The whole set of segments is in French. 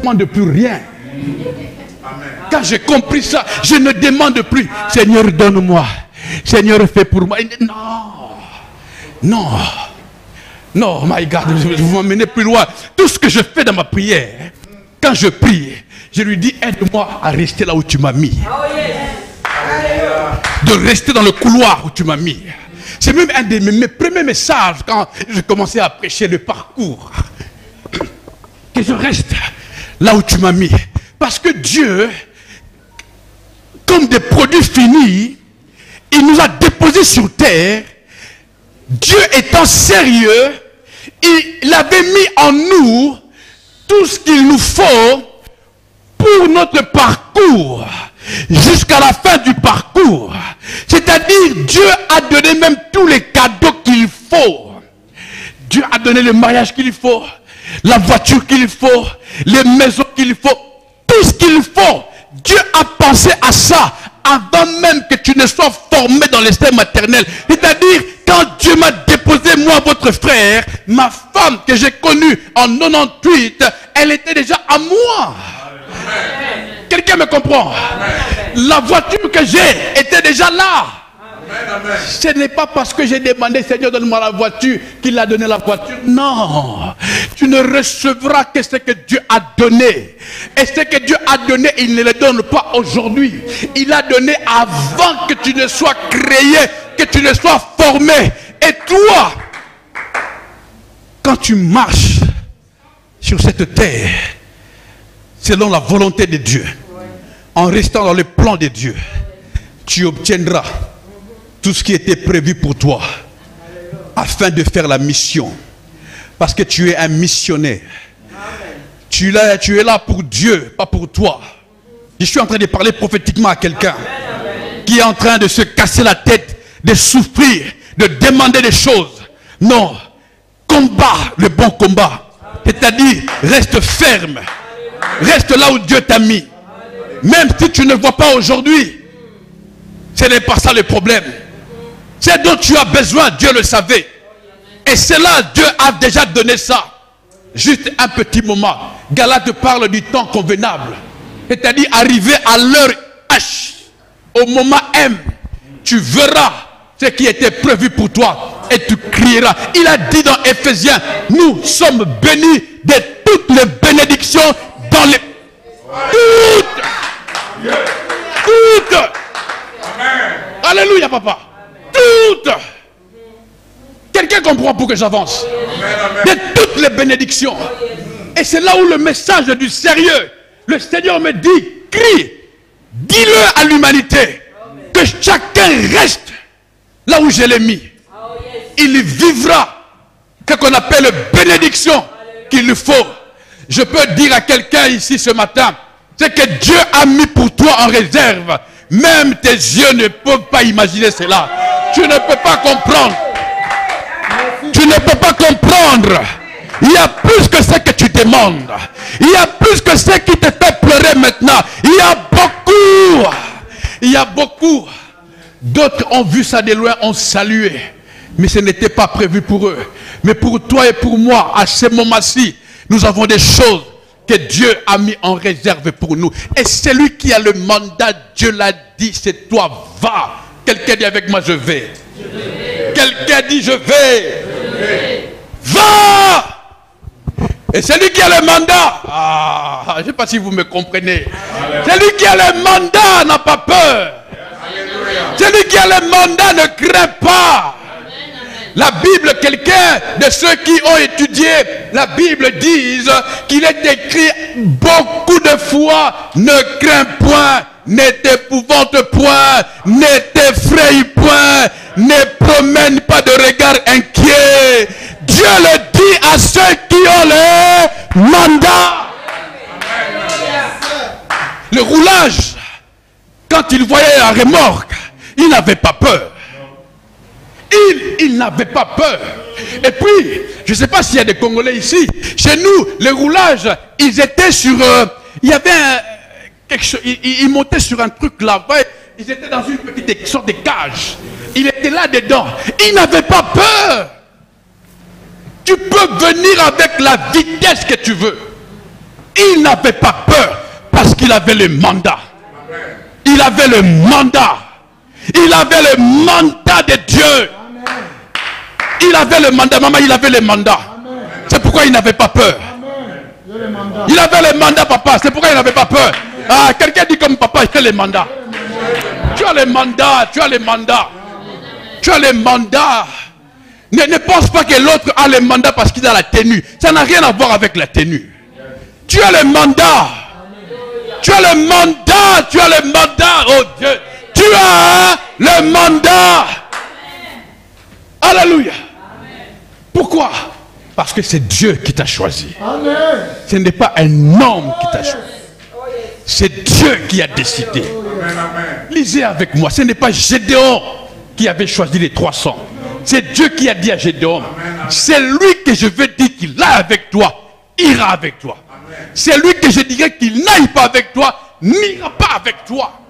ne demande plus rien. Quand j'ai compris ça, je ne demande plus. Seigneur, donne-moi. Seigneur, fais pour moi. Non. Non. Non, my God, vous m'emmenez plus loin. Tout ce que je fais dans ma prière, quand je prie, je lui dis, aide-moi à rester là où tu m'as mis. De rester dans le couloir où tu m'as mis. C'est même un de mes premiers messages quand je commençais à prêcher le parcours. Que je reste là où tu m'as mis. Parce que Dieu, comme des produits finis, il nous a déposés sur terre. Dieu étant sérieux, il avait mis en nous tout ce qu'il nous faut pour notre parcours, jusqu'à la fin du parcours. C'est-à-dire, Dieu a donné même tous les cadeaux qu'il faut. Dieu a donné le mariage qu'il faut, la voiture qu'il faut, les maisons qu'il faut, tout ce qu'il faut. Dieu a pensé à ça avant même que tu ne sois formé dans les seins maternels. C'est-à-dire, quand Dieu m'a déposé, moi, votre frère, ma femme que j'ai connue en 98, elle était déjà à moi. Quelqu'un me comprend? La voiture que j'ai était déjà là. Ce n'est pas parce que j'ai demandé, Seigneur, donne-moi la voiture, qu'il a donné la voiture. Non. Tu ne recevras que ce que Dieu a donné. Et ce que Dieu a donné, il ne le donne pas aujourd'hui. Il a donné avant que tu ne sois créé, que tu ne sois formé. Et toi, quand tu marches sur cette terre, selon la volonté de Dieu, en restant dans le plan de Dieu, tu obtiendras tout ce qui était prévu pour toi afin de faire la mission. Parce que tu es un missionnaire. Tu es là pour Dieu, pas pour toi. Je suis en train de parler prophétiquement à quelqu'un qui est en train de se casser la tête, de souffrir, de demander des choses. Non, combat le bon combat. C'est-à-dire, reste ferme. Reste là où Dieu t'a mis. Même si tu ne vois pas aujourd'hui, ce n'est pas ça le problème. Ce dont tu as besoin, Dieu le savait. Et cela, Dieu a déjà donné ça. Juste un petit moment. Galate parle du temps convenable. C'est-à-dire arriver à l'heure H. Au moment M. Tu verras ce qui était prévu pour toi. Et tu crieras. Il a dit dans Éphésiens, nous sommes bénis de toutes les bénédictions dans les... Toutes. Alléluia, papa. Toutes. Quelqu'un comprend pour que j'avance? De toutes les bénédictions. Et c'est là où le message du sérieux. Le Seigneur me dit, crie, dis-le à l'humanité, que chacun reste là où je l'ai mis. Il vivra ce qu'on appelle bénédiction qu'il lui faut. Je peux dire à quelqu'un ici ce matin, c'est que Dieu a mis pour toi en réserve. Même tes yeux ne peuvent pas imaginer cela. Tu ne peux pas comprendre. Tu ne peux pas comprendre. Il y a plus que ce que tu demandes. Il y a plus que ce qui te fait pleurer maintenant. Il y a beaucoup. Il y a beaucoup. D'autres ont vu ça de loin, ont salué. Mais ce n'était pas prévu pour eux. Mais pour toi et pour moi, à ce moment-ci, nous avons des choses que Dieu a mis en réserve pour nous. Et celui qui a le mandat, Dieu l'a dit, c'est toi, va. Quelqu'un dit avec moi, je vais. Quelqu'un dit, je vais. Va. Et celui qui a le mandat, je ne sais pas si vous me comprenez. Celui qui a le mandat n'a pas peur. Celui qui a le mandat ne craint pas. La Bible, quelqu'un de ceux qui ont étudié la Bible disent qu'il est écrit beaucoup de fois, ne crains point, ne t'épouvante point, ne t'effraie point, ne promène pas de regard inquiet. Dieu le dit à ceux qui ont le mandat. Le roulage, quand il voyait la remorque, il n'avait pas peur. Il n'avait pas peur. Et puis, je ne sais pas s'il y a des Congolais ici. Chez nous, les roulages, ils étaient sur... il y avait quelque chose... Ils montaient sur un truc là-bas. Ils étaient dans une petite sorte de cage. Il était là-dedans. Il n'avait pas peur. Tu peux venir avec la vitesse que tu veux. Il n'avait pas peur parce qu'il avait le mandat. Il avait le mandat. Il avait le mandat de Dieu. Il avait le mandat. Maman, il avait le mandat. C'est pourquoi il n'avait pas peur. Il avait le mandat, papa. C'est pourquoi il n'avait pas peur. Ah, quelqu'un dit comme papa, il fait le mandat. Tu as le mandat. Tu as le mandat. Tu as le mandat. Ne pense pas que l'autre a le mandat parce qu'il a la tenue. Ça n'a rien à voir avec la tenue. Tu as le mandat. Tu as le mandat. Tu as le mandat. Oh Dieu. Tu as le mandat. Alléluia. Pourquoi? Parce que c'est Dieu qui t'a choisi. Ce n'est pas un homme qui t'a choisi. C'est Dieu qui a décidé. Lisez avec moi. Ce n'est pas Gédéon qui avait choisi les 300. C'est Dieu qui a dit à Gédéon, c'est lui que je veux dire qu'il est avec toi, ira avec toi. C'est lui que je dirais qu'il n'aille pas avec toi, n'ira pas avec toi.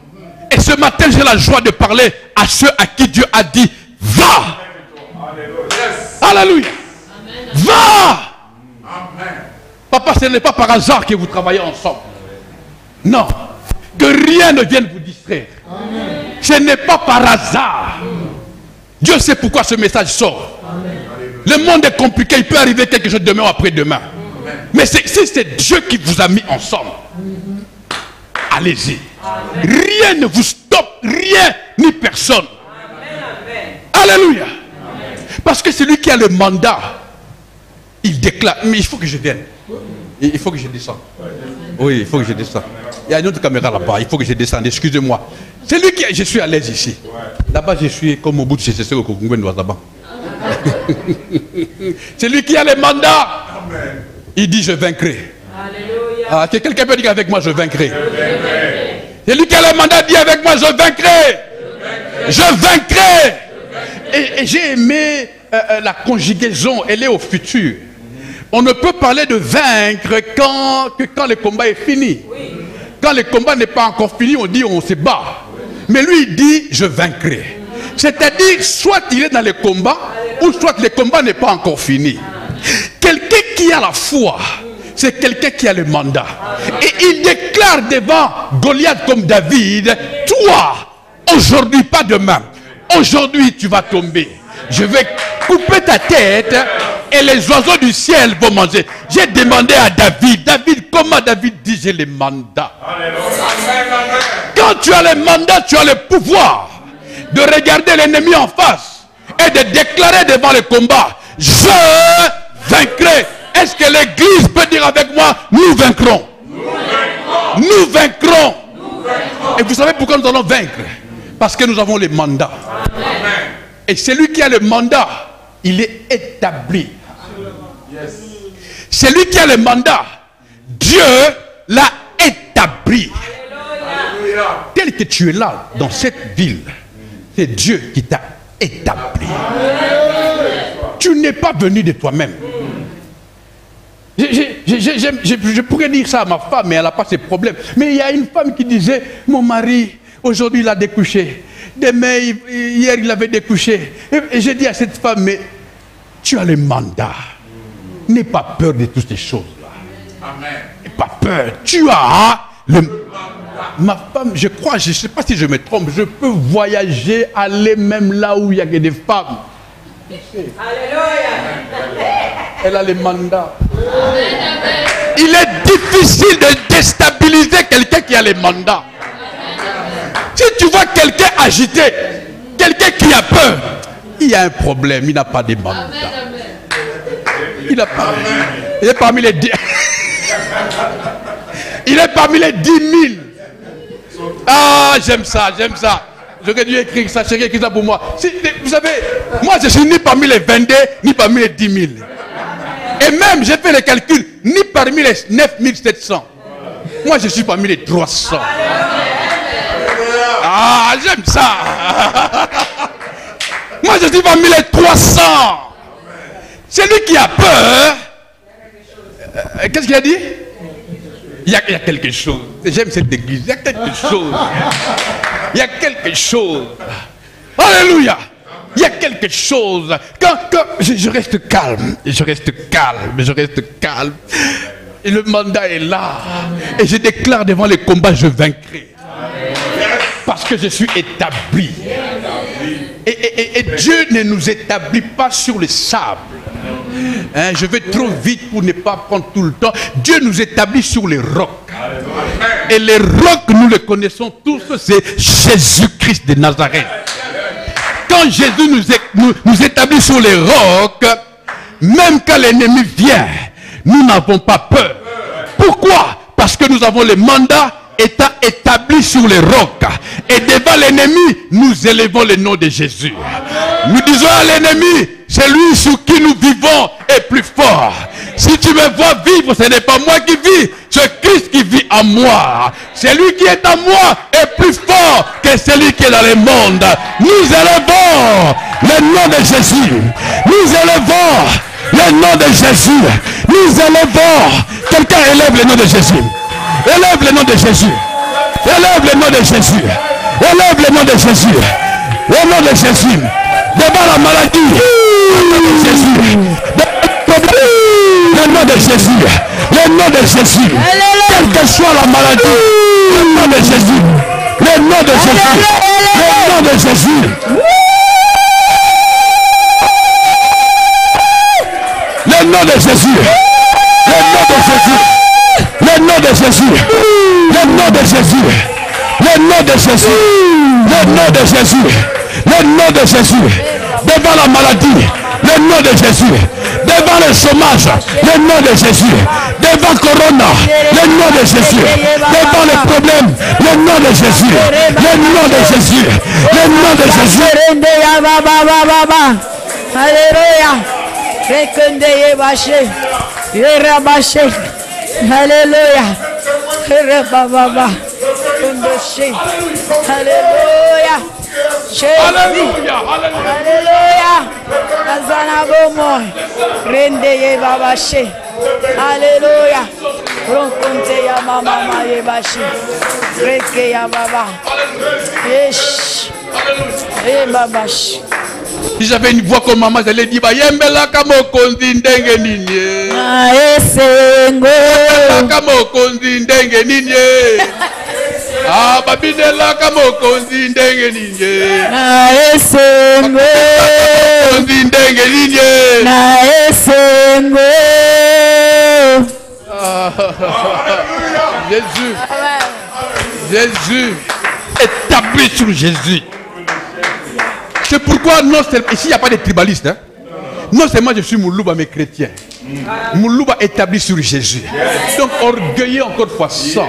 Et ce matin, j'ai la joie de parler à ceux à qui Dieu a dit, va. Alléluia. Va. Papa, ce n'est pas par hasard que vous travaillez ensemble. Non. Que rien ne vienne vous distraire. Ce n'est pas par hasard. Dieu sait pourquoi ce message sort. Le monde est compliqué, il peut arriver quelque chose demain ou après-demain. Mais si c'est Dieu qui vous a mis ensemble, allez-y. Rien ne vous stoppe, rien ni personne. Alléluia. Parce que celui qui a le mandat, il déclare, mais il faut que je vienne. Il faut que je descende. Oui, il faut que je descende. Il y a une autre caméra là-bas, il faut que je descende, excusez-moi. C'est lui qui... Je suis à l'aise ici. Là-bas, je suis comme au bout de CCC au Congo là-bas. C'est lui qui a le mandat. Il dit, je vaincrai. Ah, que quelqu'un peut dire avec moi, je vaincrai. C'est lui qui a le mandat, dit avec moi, je vaincrai. Je vaincrai. Et j'ai aimé la conjugaison, elle est au futur. On ne peut parler de vaincre que quand le combat est fini. Quand le combat n'est pas encore fini, on dit on se bat. Mais lui, il dit, je vaincrai. C'est-à-dire, soit il est dans le combat, ou soit le combat n'est pas encore fini. Quelqu'un qui a la foi, c'est quelqu'un qui a le mandat. Et il déclare devant Goliath comme David, toi, aujourd'hui, pas demain, aujourd'hui tu vas tomber. Je vais couper ta tête et les oiseaux du ciel vont manger. J'ai demandé à David, comment David dit j'ai le mandat. Quand tu as le mandat, tu as le pouvoir de regarder l'ennemi en face et de déclarer devant le combat, je vaincrai. Est-ce que l'église peut dire avec moi, nous vaincrons? Nous vaincrons. Et vous savez pourquoi nous allons vaincre? Parce que nous avons le mandat. Et celui qui a le mandat, il est établi. Celui qui a le mandat, Dieu l'a établi. Tel que tu es là, dans cette ville, c'est Dieu qui t'a établi. Tu n'es pas venu de toi-même. Je pourrais dire ça à ma femme, mais elle n'a pas ces problèmes. Mais il y a une femme qui disait, mon mari, aujourd'hui il a découché. Demain, hier il avait découché. Et j'ai dit à cette femme, mais tu as le mandat. N'aie pas peur de toutes ces choses-là. N'aie pas peur. Tu as le mandat. Ma femme, je crois, je ne sais pas si je me trompe, je peux voyager, aller même là où il y a des femmes. Alléluia. Elle a le mandat. Il est difficile de déstabiliser quelqu'un qui a le mandat. Si tu vois quelqu'un agité, quelqu'un qui a peur, il y a un problème, il n'a pas de mandat. Il n'a pas. Il est parmi les 10. Il est parmi les 10 000. Ah, j'aime ça, j'aime ça. J'aurais dû écrire ça, j'ai écrit ça pour moi. Vous savez, moi je suis ni parmi les 22, ni parmi les 10 000. Et même, j'ai fait les calculs, ni parmi les 9 700. Moi je suis parmi les 300. Ah, j'aime ça. Moi je suis parmi les 300. Celui qui a peur, qu'est-ce qu'il a dit? Il y a quelque chose. J'aime cette église. Il y a quelque chose. Il y a quelque chose. Alléluia. Il y a quelque chose. Quand je reste calme. Je reste calme. Je reste calme. Et le mandat est là. Et je déclare devant les combats, je vaincrai. Parce que je suis établi. Et Dieu ne nous établit pas sur le sable. Hein, je vais trop vite pour ne pas prendre tout le temps. Dieu nous établit sur les rocs. Et les rocs, nous les connaissons tous, c'est Jésus-Christ de Nazareth. Quand Jésus nous établit sur les rocs, même quand l'ennemi vient, nous n'avons pas peur. Pourquoi? Parce que nous avons le mandat étant établi sur les rocs. Et devant l'ennemi, nous élevons le nom de Jésus. Nous disons à l'ennemi, celui sur qui nous vivons est plus fort. Si tu me vois vivre, ce n'est pas moi qui vis, c'est Christ qui vit en moi. Celui qui est en moi est plus fort que celui qui est dans le monde. Nous élevons le nom de Jésus. Nous élevons le nom de Jésus. Nous élevons. Quelqu'un élève le nom de Jésus. Élève le nom de Jésus. Élève le nom de Jésus. Élève le nom de Jésus. Le nom de Jésus. Devant la maladie. Le nom de Jésus. Le nom de Jésus. Le nom de Jésus. Quelle que soit la maladie. Le nom de Jésus. Le nom de Jésus. Le nom de Jésus. Le nom de Jésus. Le nom de Jésus. Le nom de Jésus. Le nom de Jésus. Le nom de Jésus. Le nom de Jésus. Le nom de Jésus. Devant la maladie. Le nom de Jésus. Devant le chômage. Le nom de Jésus. Devant Corona. Le nom de Jésus. Devant les problèmes. Le nom de Jésus. Le nom de Jésus. Le nom de Jésus. Alléluia. Alléluia. Alléluia. Alléluia. Alléluia. Alléluia. Ronconte ya mama yebashi. Reke ya baba. Yes. Eh babashi. Si j'avais une voix comme maman, j'allais dire Yembela kamo kondi ndenge nini. Esengo. Kamo kondi ndenge nini. Ah babidela kamo kondi ndenge nini. Esengo. Kondi ndenge nini. Esengo. Jésus. Jésus. Établi sur Jésus. C'est pourquoi non, ici il n'y a pas de tribalistes. Hein? Non seulement je suis Moulouba mais chrétien. Moulouba établi sur Jésus. Donc orgueilleux encore fois 100.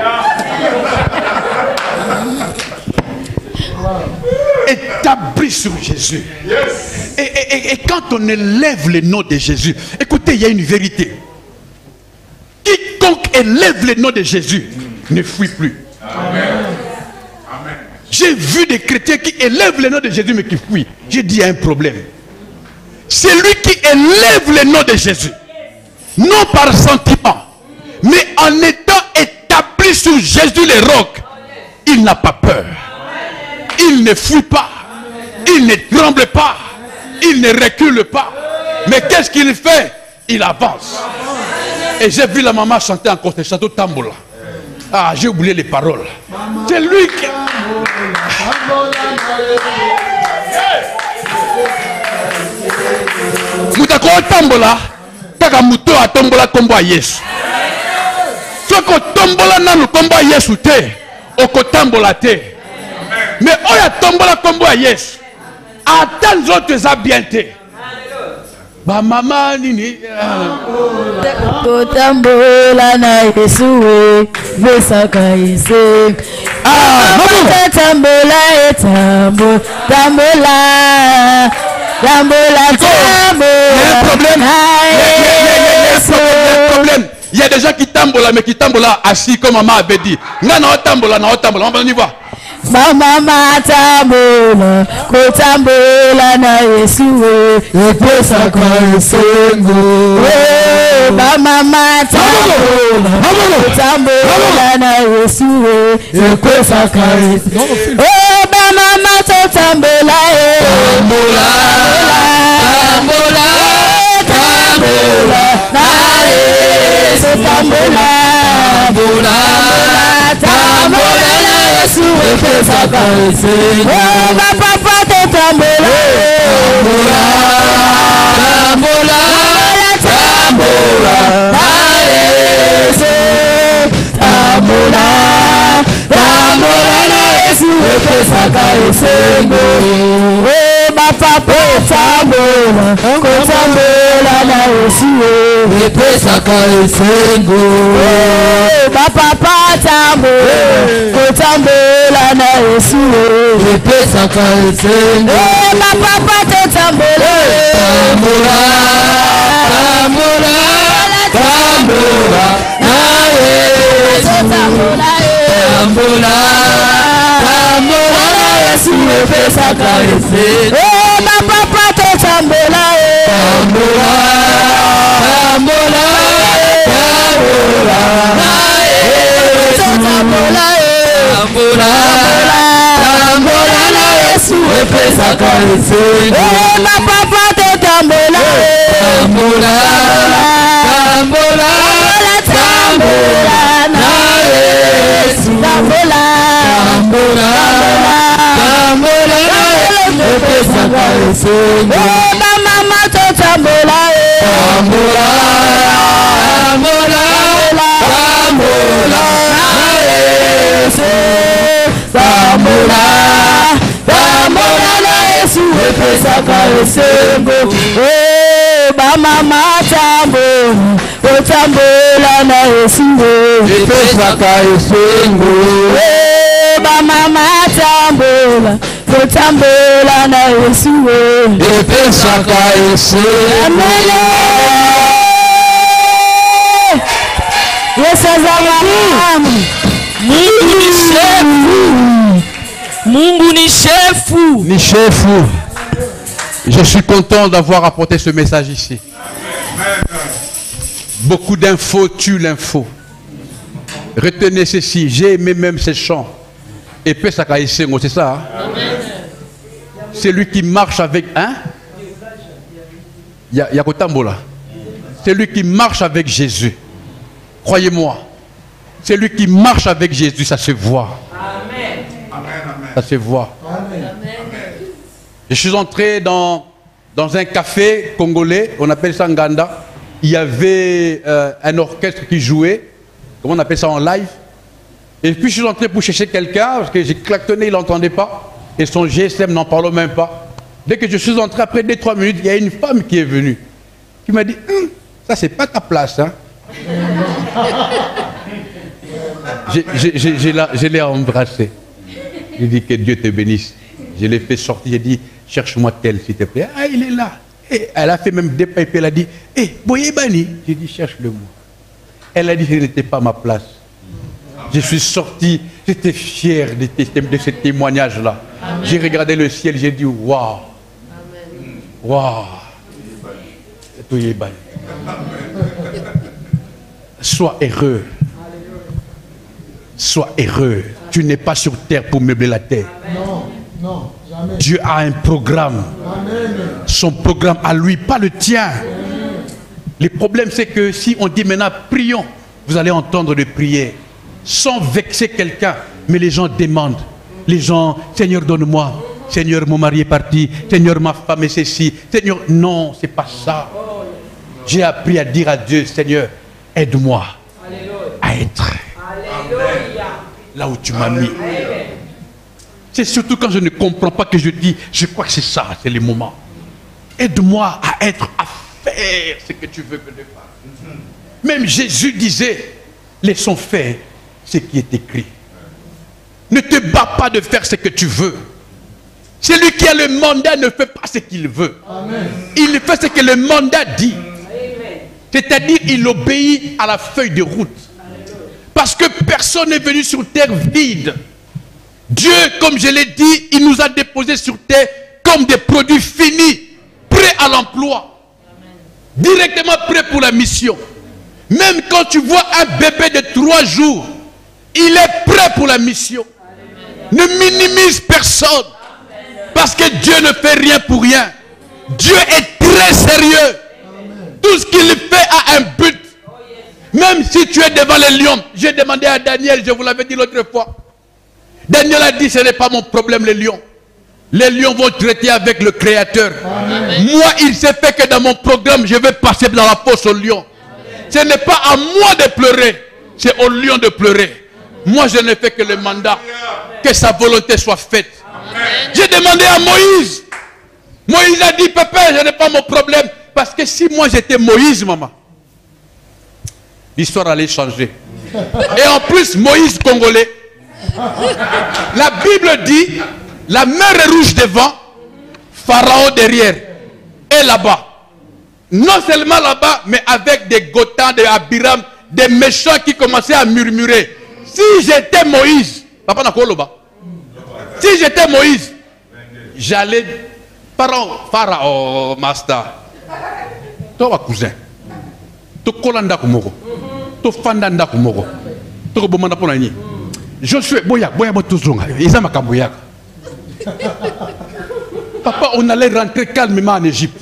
Établi sur Jésus. Et quand on élève le nom de Jésus, écoutez, il y a une vérité. Quiconque élève le nom de Jésus ne fuit plus. Amen. J'ai vu des chrétiens qui élèvent le nom de Jésus mais qui fuient. J'ai dit il y a un problème. Celui qui élève le nom de Jésus, non par sentiment, mais en étant établi sur Jésus les rocs, il n'a pas peur. Il ne fuit pas. Il ne tremble pas. Il ne recule pas. Mais qu'est-ce qu'il fait? Il avance. Et j'ai vu la maman chanter encore ce château Tambola. Ah, j'ai oublié les paroles. C'est lui qui... Moutako Tambola, kaka muto a tombola kombo a Yesu. Soko tombola nanu kombo a Yesu te, oko tambola te. Mais oya tombola kombo a Yesu. Atan zote za bien te. Ba mama nini Kotambola na Yesu vesaka ise. Ah, tambola etambo tambola. Tambola tambola. Il y a un problème. Il y a un problème. Il y a des gens qui tambola mais qui tambola assis comme maman avait dit. Ngana tambola na tambola. On va y voir. Mama tambola, kotambola na Yesu epesa kwa isengo. Mama tambola, kotambola na Yesu epesa kwa isengo. Mama tambola, tambola, tambola, tambola na Yesu tambola tambola tambola na Yesu epesaka esengo bapapa te tambola tambola tambola na Yesu tambola tambola na Yesu epesaka esengo bapapa tambola kotambola na Yesu epesaka esengo bapapa tambola kotambola na Yesu epesaka esengo bapapa tambola tambola tambola tambola na Yesu tambola tambola tambola na Yesu epesaka esengo bapapa tambola tambola tambola tambola na Yesu tambola tambola tambola na Yesu epesaka esengo bapapa tambola tambola tambola tambola na Yesu tambola tambola tambola na Yesu epesaka esengo mama tambola tambola tambola tambola na Yesu tambola tambola na Yesu epesaka esengo mama tambola tambola na Yesu epesaka esengo mama tambola tambola na Yesu epesaka esengo Yesu azamani Mungu ni chefu Ni chefu. Je suis content d'avoir apporté ce message ici. Beaucoup d'infos tuent l'info. Retenez ceci, j'ai aimé même ces chants. Et puis ça c'est ça. Hein? C'est lui qui marche avec un. Il y a Kotambola. C'est lui qui marche avec Jésus. Croyez-moi. C'est lui qui marche avec Jésus, ça se voit. Amen. Ça se voit. Amen. Je suis entré dans un café congolais, on appelle ça Nganda. Il y avait un orchestre qui jouait, comment on appelle ça en live. Et puis je suis entré pour chercher quelqu'un, parce que j'ai klaxonné, il n'entendait pas. Et son GSM n'en parle même pas. Dès que je suis entré, après 2-3 minutes, il y a une femme qui est venue. Qui m'a dit, ça c'est pas ta place. Hein. Je l'ai embrassé. J'ai dit que Dieu te bénisse. Je l'ai fait sortir, j'ai dit, cherche-moi tel, s'il te plaît. Ah, il est là. Et elle a fait même des pipes, elle a dit, Boye Bani. J'ai dit, cherche-le-moi. Elle a dit, ce n'était pas ma place. Je suis sorti, j'étais fier de ce témoignage-là. J'ai regardé le ciel, j'ai dit, waouh. Waouh. Boye Bani. Sois heureux. Sois heureux. Tu n'es pas sur terre pour meubler la terre. Non, non, jamais. Dieu a un programme. Amen. Son programme à lui, pas le tien. Amen. Le problème, c'est que si on dit maintenant prions, vous allez entendre des prières sans vexer quelqu'un. Mais les gens demandent. Les gens, Seigneur, donne-moi. Seigneur, mon mari est parti. Seigneur, ma femme est ceci. Seigneur, non, c'est pas ça. J'ai appris à dire à Dieu, Seigneur, aide-moi à être là où tu m'as mis. C'est surtout quand je ne comprends pas que je dis, je crois que c'est ça, c'est le moment. Aide-moi à être, à faire ce que tu veux que je fasse. Même Jésus disait, laissons faire ce qui est écrit. Ne te bats pas de faire ce que tu veux. Celui qui a le mandat ne fait pas ce qu'il veut. Amen. Il fait ce que le mandat dit. C'est-à-dire, il obéit à la feuille de route. Parce que personne n'est venu sur terre vide. Dieu, comme je l'ai dit, il nous a déposés sur terre comme des produits finis, prêts à l'emploi. Directement prêts pour la mission. Même quand tu vois un bébé de 3 jours, il est prêt pour la mission. Ne minimise personne. Parce que Dieu ne fait rien pour rien. Dieu est très sérieux. Tout Tout ce qu'il fait a un but. Même si tu es devant les lions. J'ai demandé à Daniel, je vous l'avais dit l'autre fois. Daniel a dit, ce n'est pas mon problème les lions. Les lions vont traiter avec le Créateur. Amen. Moi, il s'est fait que dans mon programme, je vais passer dans la fosse aux lions. Ce n'est pas à moi de pleurer, c'est aux lions de pleurer. Moi, je ne fais que le mandat. Que sa volonté soit faite. J'ai demandé à Moïse. Moïse a dit, papa, je n'ai pas mon problème. Parce que si moi j'étais Moïse, maman, l'histoire allait changer. Et en plus, Moïse congolais. La Bible dit, la mer est rouge devant, Pharaon derrière. Et là-bas. Non seulement là-bas, mais avec des Gotans, des Abiram, des méchants qui commençaient à murmurer. Si j'étais Moïse, papa n'a pas. Si j'étais Moïse, j'allais, Pharaon, master. Toi, cousin. Toi, Kolanda Kumoko. Toi, Fandanda Kumoko. Toi, Bomanda Ponani. Josué, Boya, Botuzonga. Isa Makamboya. Papa, on allait rentrer calmement en Égypte.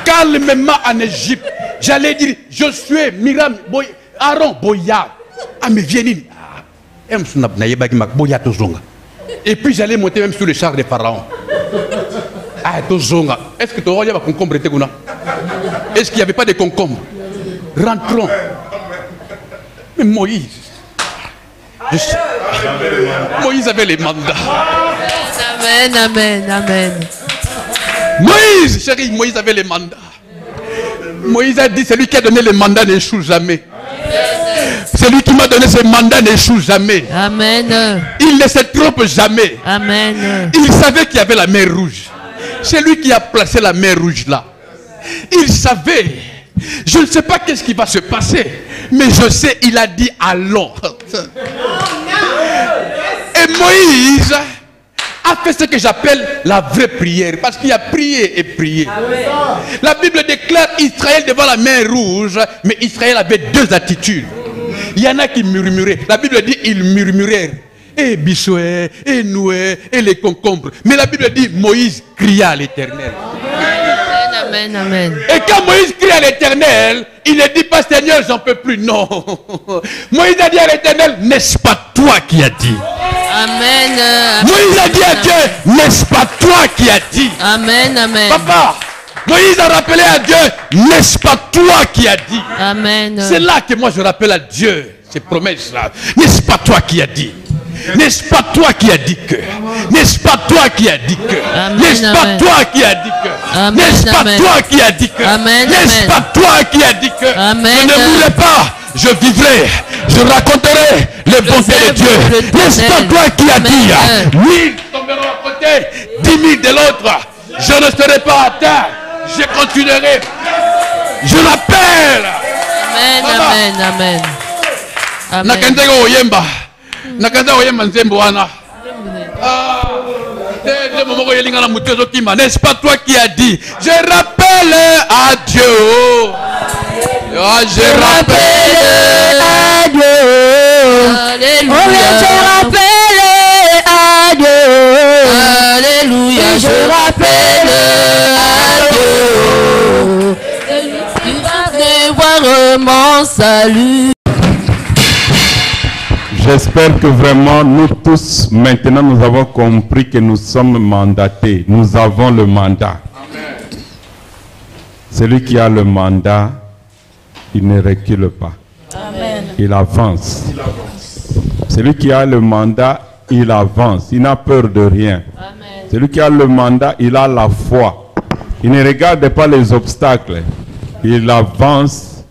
Calmement en Égypte. J'allais dire, Josué, Miram, Aaron, Boya. Ah, mais viens. Et puis j'allais monter même sur le char des pharaons. Ah, Tozonga. Est-ce que tu aurais un concombre? Est-ce qu'il n'y avait pas de concombre? Rentrons. Mais Moïse. Moïse avait les mandats. Amen, amen, amen. Moïse, chérie, Moïse avait les mandats. Moïse a dit, celui qui a donné les mandats n'échoue jamais. Celui qui m'a donné ce mandat n'échoue jamais. Amen. Il ne se trompe jamais. Amen. Il savait qu'il y avait la mer rouge. C'est lui qui a placé la mer rouge là. Il savait. Je ne sais pas qu'est-ce qui va se passer. Mais je sais, il a dit allons. Et Moïse a fait ce que j'appelle la vraie prière. Parce qu'il a prié et prié. La Bible déclare Israël devant la mer rouge. Mais Israël avait deux attitudes. Il y en a qui murmuraient. La Bible dit ils murmurèrent. Et Bissoé, et Noué, et les concombres. Mais la Bible dit Moïse cria à l'Éternel. Amen, amen. Et quand Moïse crie à l'Éternel, il ne dit pas Seigneur, j'en peux plus. Non. Moïse a dit à l'Éternel, n'est-ce pas toi qui as dit? Amen. Moïse a dit à Dieu, n'est-ce pas toi qui as dit? Amen, amen. Papa, Moïse a rappelé à Dieu, n'est-ce pas toi qui as dit? Amen. C'est là que moi je rappelle à Dieu ces promesses-là. N'est-ce pas toi qui as dit? N'est-ce pas toi qui as dit que? N'est-ce pas toi qui as dit que? N'est-ce pas toi qui as dit que? N'est-ce pas toi qui as dit que? N'est-ce pas toi qui as dit que? Je ne mourrai pas, je vivrai, je raconterai les bontés de Dieu. N'est-ce pas toi qui as dit? 1000 tomberont à côté, 10 000 de l'autre. Je ne serai pas atteint, je continuerai. Je l'appelle. Amen, amen, amen. Nakandego oyemba. Nakanda oyemba nzembo wana. N'est-ce pas toi qui as dit? Je rappelle à Dieu. Je rappelle à Dieu. Alléluia. Je rappelle à Dieu. Alléluia. Je rappelle à Dieu. Tu vas voir mon salut. J'espère que vraiment nous tous, maintenant, nous avons compris que nous sommes mandatés. Nous avons le mandat. Amen. Celui qui a le mandat, il ne recule pas. Amen. Il avance. Celui qui a le mandat, il avance. Il n'a peur de rien. Amen. Celui qui a le mandat, il a la foi. Il ne regarde pas les obstacles. Il avance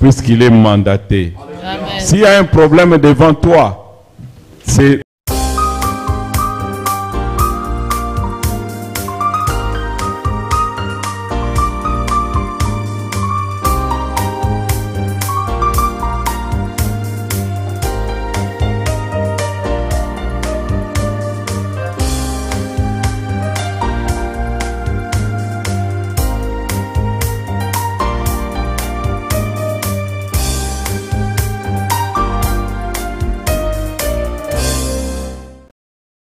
puisqu'il est mandaté. S'il y a un problème devant toi, c'est